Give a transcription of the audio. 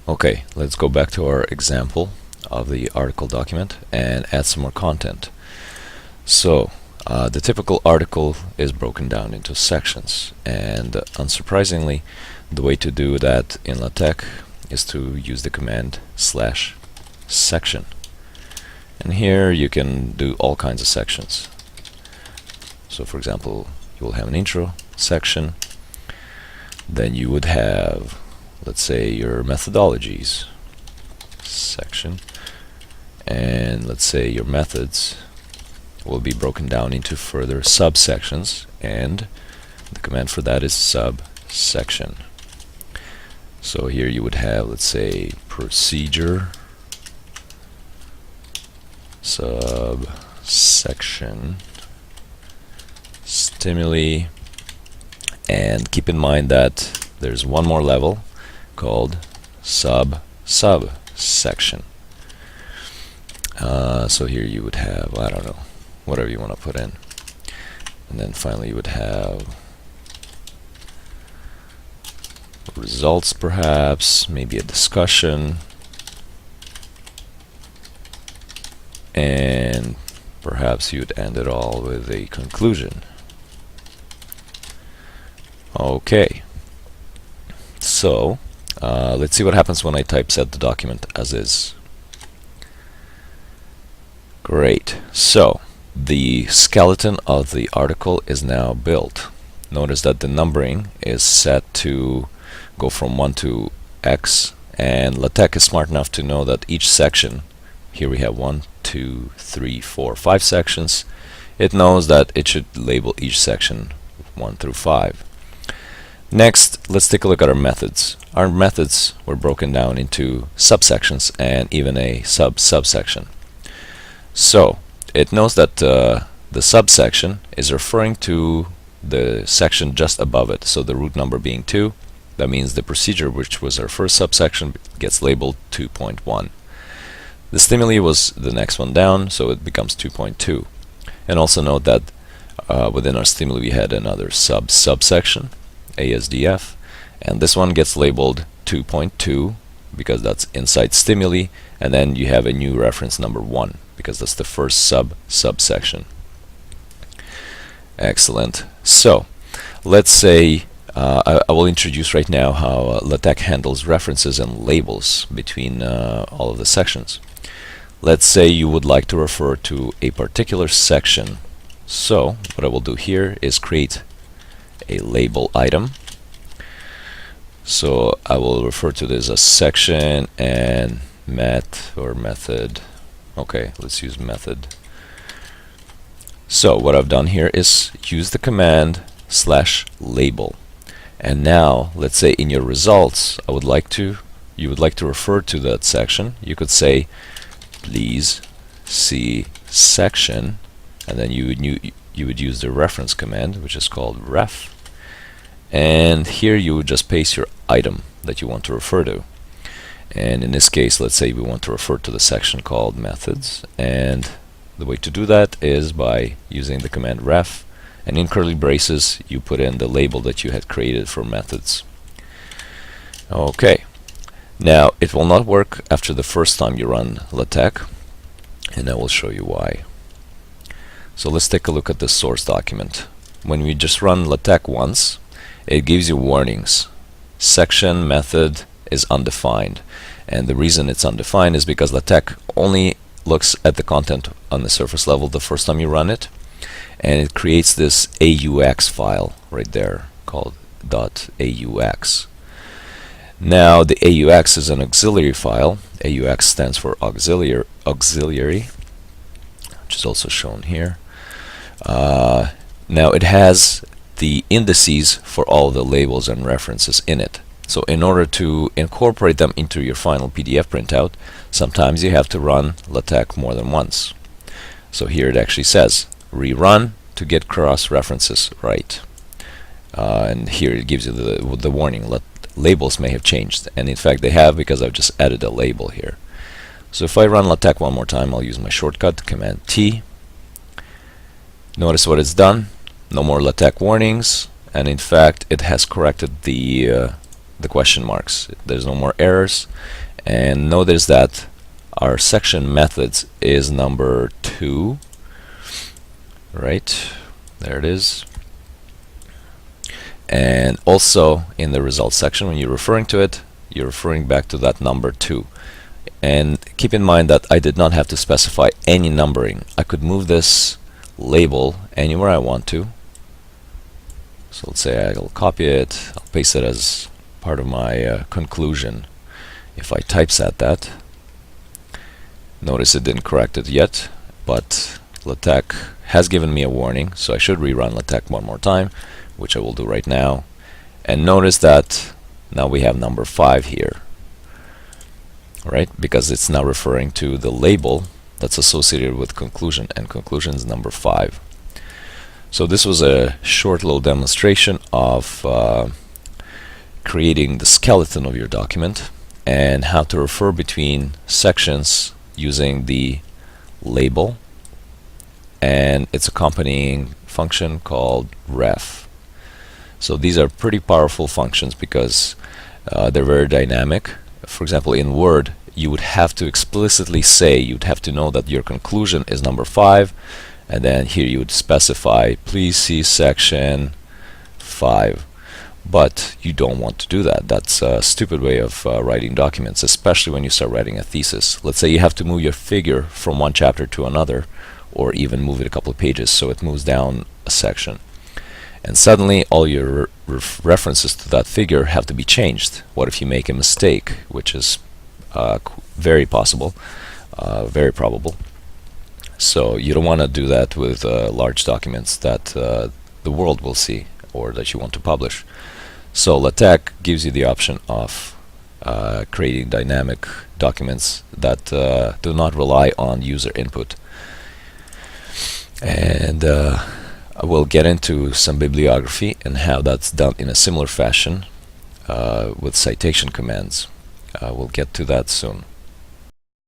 Okay, let's go back to our example of the article document and add some more content. So, the typical article is broken down into sections, and unsurprisingly, the way to do that in LaTeX is to use the command /section. And here you can do all kinds of sections. So for example, you will have an intro section, then you would have, let's say, your methodologies section, and let's say your methods will be broken down into further subsections, and the command for that is subsection. So here you would have, let's say, procedure subsection stimuli, and keep in mind that there's one more level called subsection. So here you would have, I don't know, whatever you want to put in, and then finally you would have results, perhaps, maybe a discussion, and perhaps you'd end it all with a conclusion. Okay, so let's see what happens when I typeset the document as is. Great, so the skeleton of the article is now built. Notice that the numbering is set to go from 1 to X, and LaTeX is smart enough to know that each section, here we have 1, 2, 3, 4, 5 sections, it knows that it should label each section 1 through 5. Next, let's take a look at our methods. Our methods were broken down into subsections and even a subsection. So it knows that the subsection is referring to the section just above it, so the root number being 2, that means the procedure, which was our first subsection, gets labeled 2.1. The stimuli was the next one down, so it becomes 2.2. And also note that within our stimuli we had another subsection, ASDF, and this one gets labeled 2.2 because that's inside stimuli, and then you have a new reference number 1 because that's the first subsection. Excellent. So let's say I will introduce right now how LaTeX handles references and labels between all of the sections. Let's say you would like to refer to a particular section. So what I will do here is create a label item. So I will refer to this as section and method. Okay, let's use method. So what I've done here is use the command /label. And now let's say in your results you would like to refer to that section. You could say please see section, and then you would use the reference command, which is called ref, and here you would just paste your item that you want to refer to. And in this case, let's say we want to refer to the section called methods, and the way to do that is by using the command ref, and in curly braces you put in the label that you had created for methods. Okay, now it will not work after the first time you run LaTeX, and I will show you why. So let's take a look at the source document. When we just run LaTeX once, it gives you warnings. Section method is undefined, and the reason it's undefined is because LaTeX only looks at the content on the surface level the first time you run it, and it creates this AUX file right there called .aux. Now the AUX is an auxiliary file. AUX stands for auxiliary, which is also shown here. Now it has the indices for all the labels and references in it. So in order to incorporate them into your final PDF printout, sometimes you have to run LaTeX more than once. So here it actually says rerun to get cross references right. And here it gives you the warning, labels may have changed, and in fact they have, because I've just added a label here. So if I run LaTeX one more time, I'll use my shortcut, Command T. Notice what it's done. No more LaTeX warnings, and in fact it has corrected the the question marks. There's no more errors. And notice that our section methods is number 2. Right, there it is. And also in the results section, when you're referring to it, you're referring back to that number 2. And keep in mind that I did not have to specify any numbering. I could move this label anywhere I want to. So let's say I'll copy it, I'll paste it as part of my conclusion. If I typeset that, notice it didn't correct it yet, but LaTeX has given me a warning, so I should rerun LaTeX one more time, which I will do right now. And notice that now we have number 5 here, right? Because it's now referring to the label that's associated with conclusion, and conclusion is number 5. So this was a short little demonstration of creating the skeleton of your document and how to refer between sections using the label and its accompanying function called ref. So these are pretty powerful functions because they're very dynamic. For example, in Word, you would have to explicitly say, you'd have to know that your conclusion is number 5, and then here you would specify, please see section 5. But you don't want to do that. That's a stupid way of writing documents, especially when you start writing a thesis. Let's say you have to move your figure from one chapter to another, or even move it a couple of pages so it moves down a section. And suddenly all your references to that figure have to be changed. What if you make a mistake, which is very possible, very probable. So you don't want to do that with large documents that the world will see or that you want to publish. So LaTeX gives you the option of creating dynamic documents that do not rely on user input. And I will get into some bibliography and how that's done in a similar fashion with citation commands. We'll get to that soon.